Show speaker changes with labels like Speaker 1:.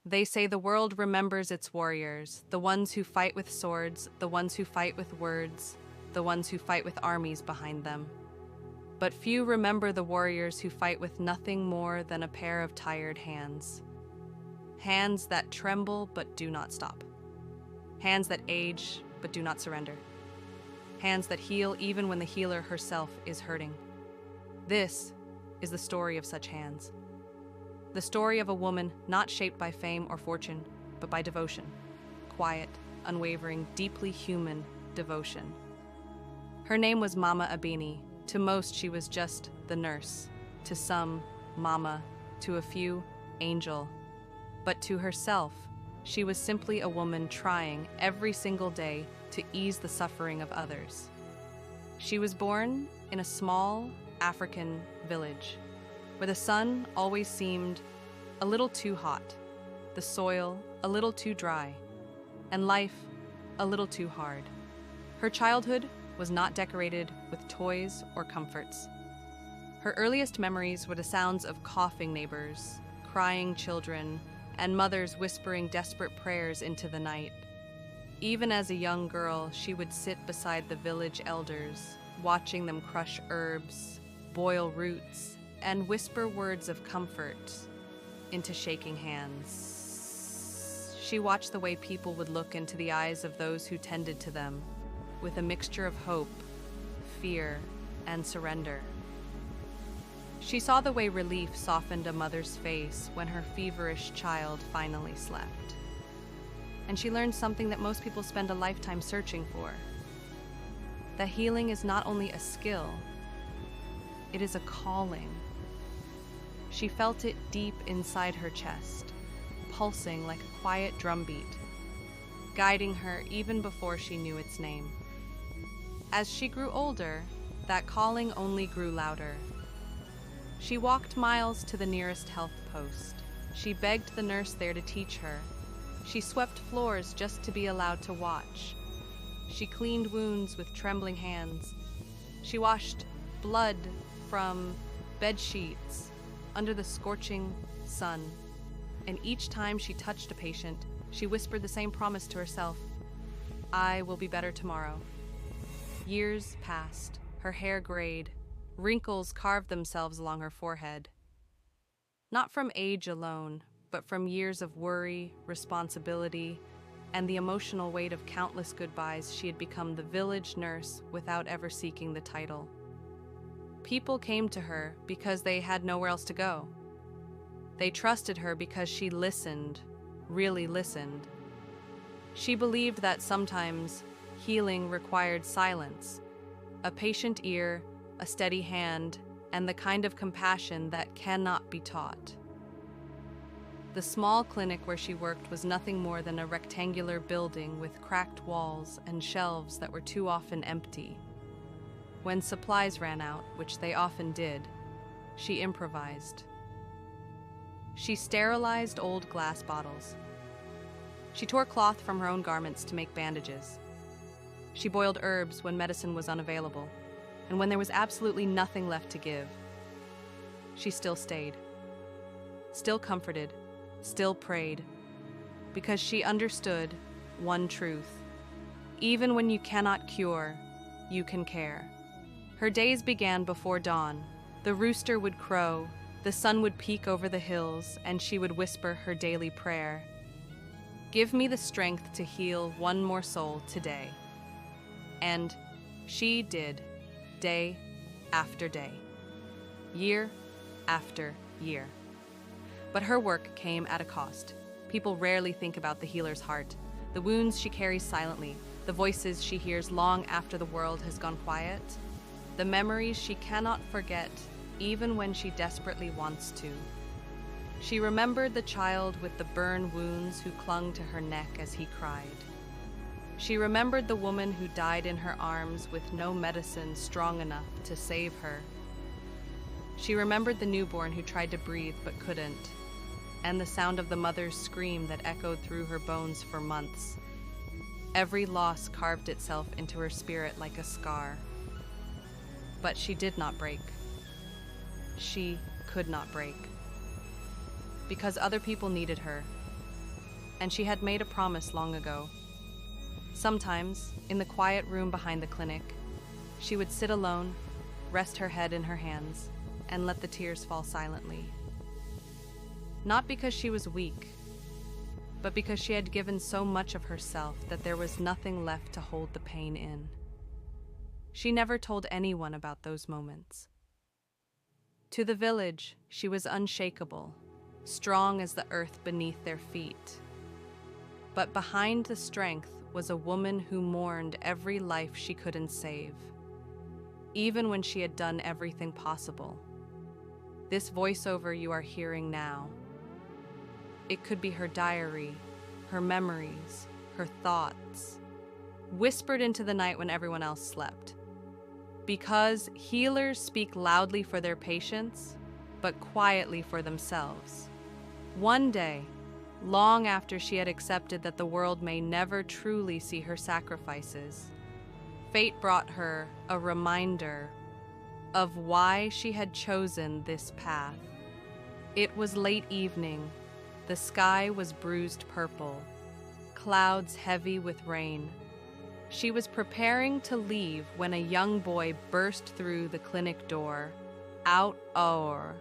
Speaker 1: They say the world remembers its warriors, the ones who fight with swords, the ones who fight with words, the ones who fight with armies behind them. But few remember the warriors who fight with nothing more than a pair of tired hands. Hands that tremble but do not stop. Hands that age but do not surrender. Hands that heal even when the healer herself is hurting. This is the story of such hands. The story of a woman not shaped by fame or fortune, but by devotion. Quiet, unwavering, deeply human devotion. Her name was Mama Abeni. To most, she was just the nurse. To some, Mama. To a few, Angel. But to herself, she was simply a woman trying every single day to ease the suffering of others. She was born in a small African village, where the sun always seemed a little too hot, the soil a little too dry, and life a little too hard. Her childhood was not decorated with toys or comforts. Her earliest memories were the sounds of coughing neighbors, crying children, and mothers whispering desperate prayers into the night. Even as a young girl, she would sit beside the village elders, watching them crush herbs, boil roots, and whisper words of comfort into shaking hands. She watched the way people would look into the eyes of those who tended to them, with a mixture of hope, fear, and surrender. She saw the way relief softened a mother's face when her feverish child finally slept. And she learned something that most people spend a lifetime searching for: that healing is not only a skill, it is a calling. She felt it deep inside her chest, pulsing like a quiet drumbeat, guiding her even before she knew its name. As she grew older, that calling only grew louder. She walked miles to the nearest health post. She begged the nurse there to teach her. She swept floors just to be allowed to watch. She cleaned wounds with trembling hands. She washed blood from bed sheets under the scorching sun. And each time she touched a patient, she whispered the same promise to herself: I will be better tomorrow. Years passed. Her hair grayed. Wrinkles carved themselves along her forehead. Not from age alone, but from years of worry, responsibility, and the emotional weight of countless goodbyes, she had become the village nurse without ever seeking the title. People came to her because they had nowhere else to go. They trusted her because she listened, really listened. She believed that sometimes healing required silence, a patient ear, a steady hand, and the kind of compassion that cannot be taught. The small clinic where she worked was nothing more than a rectangular building with cracked walls and shelves that were too often empty. When supplies ran out, which they often did, she improvised. She sterilized old glass bottles. She tore cloth from her own garments to make bandages. She boiled herbs when medicine was unavailable, and when there was absolutely nothing left to give, she still stayed, still comforted, still prayed, because she understood one truth: even when you cannot cure, you can care. Her days began before dawn. The rooster would crow, the sun would peek over the hills, and she would whisper her daily prayer: give me the strength to heal one more soul today. And she did, day after day, year after year. But her work came at a cost. People rarely think about the healer's heart, the wounds she carries silently, the voices she hears long after the world has gone quiet, the memories she cannot forget even when she desperately wants to. She remembered the child with the burn wounds who clung to her neck as he cried. She remembered the woman who died in her arms with no medicine strong enough to save her. She remembered the newborn who tried to breathe but couldn't, and the sound of the mother's scream that echoed through her bones for months. Every loss carved itself into her spirit like a scar. But she did not break. She could not break. Because other people needed her, and she had made a promise long ago. Sometimes, in the quiet room behind the clinic, she would sit alone, rest her head in her hands, and let the tears fall silently. Not because she was weak, but because she had given so much of herself that there was nothing left to hold the pain in. She never told anyone about those moments. To the village, she was unshakable, strong as the earth beneath their feet. But behind the strength was a woman who mourned every life she couldn't save, even when she had done everything possible. This voiceover you are hearing now, it could be her diary, her memories, her thoughts, whispered into the night when everyone else slept. Because healers speak loudly for their patients, but quietly for themselves. One day, long after she had accepted that the world may never truly see her sacrifices, fate brought her a reminder of why she had chosen this path. It was late evening. The sky was bruised purple, clouds heavy with rain. She was preparing to leave when a young boy burst through the clinic door. Out or